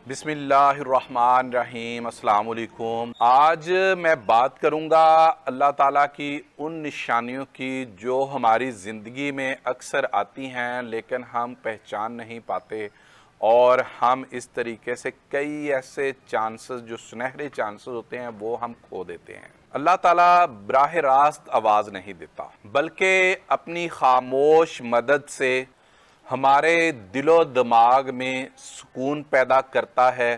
بسم اللہ الرحمن الرحیم۔ السلام علیکم۔ آج میں بات کروں گا اللہ تعالیٰ کی ان نشانیوں کی جو ہماری زندگی میں اکثر آتی ہیں لیکن ہم پہچان نہیں پاتے، اور ہم اس طریقے سے کئی ایسے چانسز جو سنہرے چانسز ہوتے ہیں وہ ہم کھو دیتے ہیں۔ اللہ تعالیٰ براہ راست آواز نہیں دیتا بلکہ اپنی خاموش مدد سے ہمارے دل و دماغ میں سکون پیدا کرتا ہے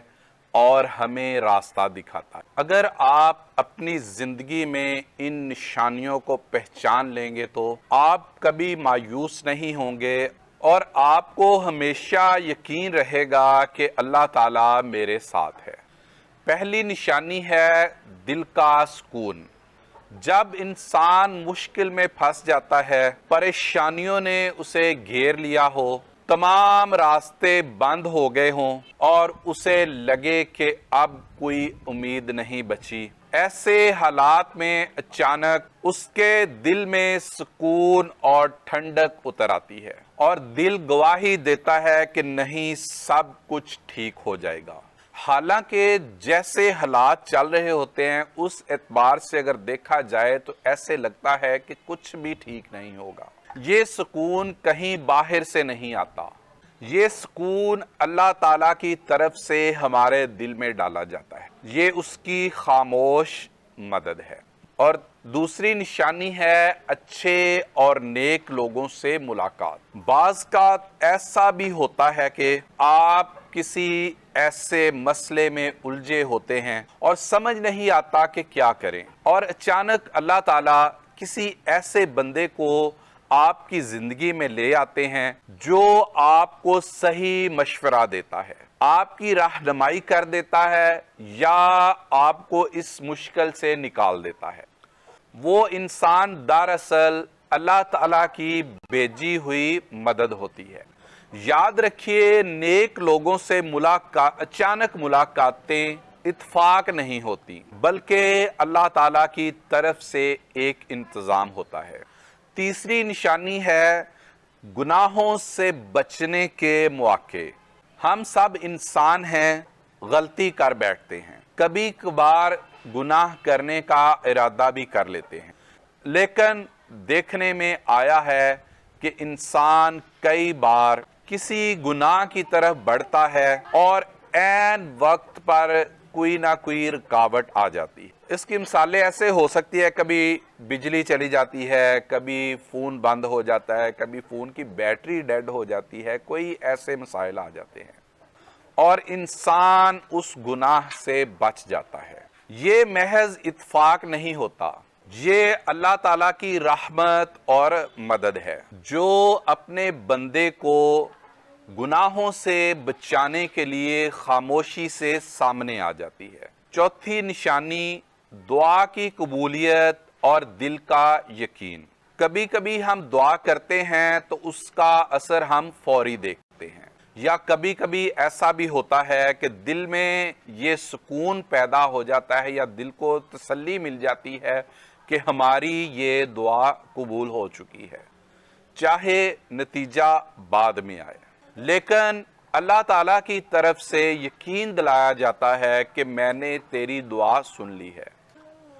اور ہمیں راستہ دکھاتا ہے۔ اگر آپ اپنی زندگی میں ان نشانیوں کو پہچان لیں گے تو آپ کبھی مایوس نہیں ہوں گے اور آپ کو ہمیشہ یقین رہے گا کہ اللہ تعالیٰ میرے ساتھ ہے۔ پہلی نشانی ہے دل کا سکون۔ جب انسان مشکل میں پھنس جاتا ہے، پریشانیوں نے اسے گھیر لیا ہو، تمام راستے بند ہو گئے ہوں اور اسے لگے کہ اب کوئی امید نہیں بچی، ایسے حالات میں اچانک اس کے دل میں سکون اور ٹھنڈک اتر آتی ہے اور دل گواہی دیتا ہے کہ نہیں، سب کچھ ٹھیک ہو جائے گا۔ حالانکہ جیسے حالات چل رہے ہوتے ہیں اس اعتبار سے اگر دیکھا جائے تو ایسے لگتا ہے کہ کچھ بھی ٹھیک نہیں ہوگا۔ یہ سکون کہیں باہر سے نہیں آتا، یہ سکون اللہ تعالیٰ کی طرف سے ہمارے دل میں ڈالا جاتا ہے، یہ اس کی خاموش مدد ہے۔ اور دوسری نشانی ہے اچھے اور نیک لوگوں سے ملاقات۔ بعض کا ایسا بھی ہوتا ہے کہ آپ کسی ایسے مسئلے میں الجھے ہوتے ہیں اور سمجھ نہیں آتا کہ کیا کریں، اور اچانک اللہ تعالیٰ کسی ایسے بندے کو آپ کی زندگی میں لے آتے ہیں جو آپ کو صحیح مشورہ دیتا ہے، آپ کی رہنمائی کر دیتا ہے یا آپ کو اس مشکل سے نکال دیتا ہے۔ وہ انسان دراصل اللہ تعالیٰ کی بھیجی ہوئی مدد ہوتی ہے۔ یاد رکھیے، نیک لوگوں سے اچانک ملاقاتیں اتفاق نہیں ہوتی بلکہ اللہ تعالیٰ کی طرف سے ایک انتظام ہوتا ہے۔ تیسری نشانی ہے گناہوں سے بچنے کے مواقع۔ ہم سب انسان ہیں، غلطی کر بیٹھتے ہیں، کبھی کبھار گناہ کرنے کا ارادہ بھی کر لیتے ہیں، لیکن دیکھنے میں آیا ہے کہ انسان کئی بار کسی گناہ کی طرف بڑھتا ہے اور عین وقت پر کوئی نہ کوئی رکاوٹ آ جاتی ہے۔ اس کی مثالیں ایسے ہو سکتی ہے، کبھی بجلی چلی جاتی ہے، کبھی فون بند ہو جاتا ہے، کبھی فون کی بیٹری ڈیڈ ہو جاتی ہے، کوئی ایسے مسائل آ جاتے ہیں اور انسان اس گناہ سے بچ جاتا ہے۔ یہ محض اتفاق نہیں ہوتا، یہ اللہ تعالیٰ کی رحمت اور مدد ہے جو اپنے بندے کو گناہوں سے بچانے کے لیے خاموشی سے سامنے آ جاتی ہے۔ چوتھی نشانی دعا کی قبولیت اور دل کا یقین۔ کبھی کبھی ہم دعا کرتے ہیں تو اس کا اثر ہم فوری دیکھتے ہیں، یا کبھی کبھی ایسا بھی ہوتا ہے کہ دل میں یہ سکون پیدا ہو جاتا ہے یا دل کو تسلی مل جاتی ہے کہ ہماری یہ دعا قبول ہو چکی ہے، چاہے نتیجہ بعد میں آئے، لیکن اللہ تعالیٰ کی طرف سے یقین دلایا جاتا ہے کہ میں نے تیری دعا سن لی ہے۔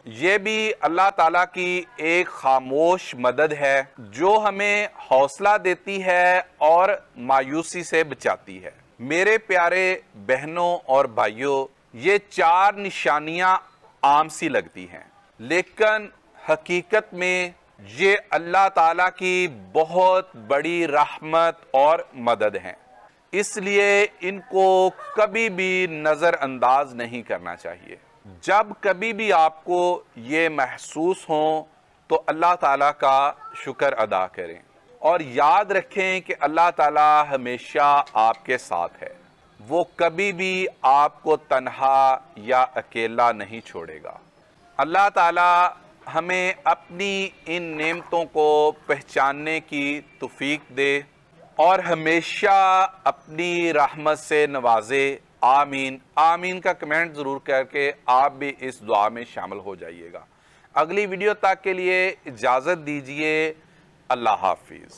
یہ بھی اللہ تعالیٰ کی ایک خاموش مدد ہے جو ہمیں حوصلہ دیتی ہے اور مایوسی سے بچاتی ہے۔ میرے پیارے بہنوں اور بھائیوں، یہ چار نشانیاں عام سی لگتی ہیں لیکن حقیقت میں یہ اللہ تعالیٰ کی بہت بڑی رحمت اور مدد ہیں، اس لیے ان کو کبھی بھی نظر انداز نہیں کرنا چاہیے۔ جب کبھی بھی آپ کو یہ محسوس ہوں تو اللہ تعالیٰ کا شکر ادا کریں اور یاد رکھیں کہ اللہ تعالیٰ ہمیشہ آپ کے ساتھ ہے، وہ کبھی بھی آپ کو تنہا یا اکیلا نہیں چھوڑے گا۔ اللہ تعالیٰ ہمیں اپنی ان نعمتوں کو پہچاننے کی توفیق دے اور ہمیشہ اپنی رحمت سے نوازے۔ آمین۔ آمین کا کمنٹ ضرور کر کے آپ بھی اس دعا میں شامل ہو جائیے گا۔ اگلی ویڈیو تک کے لیے اجازت دیجیے۔ اللہ حافظ۔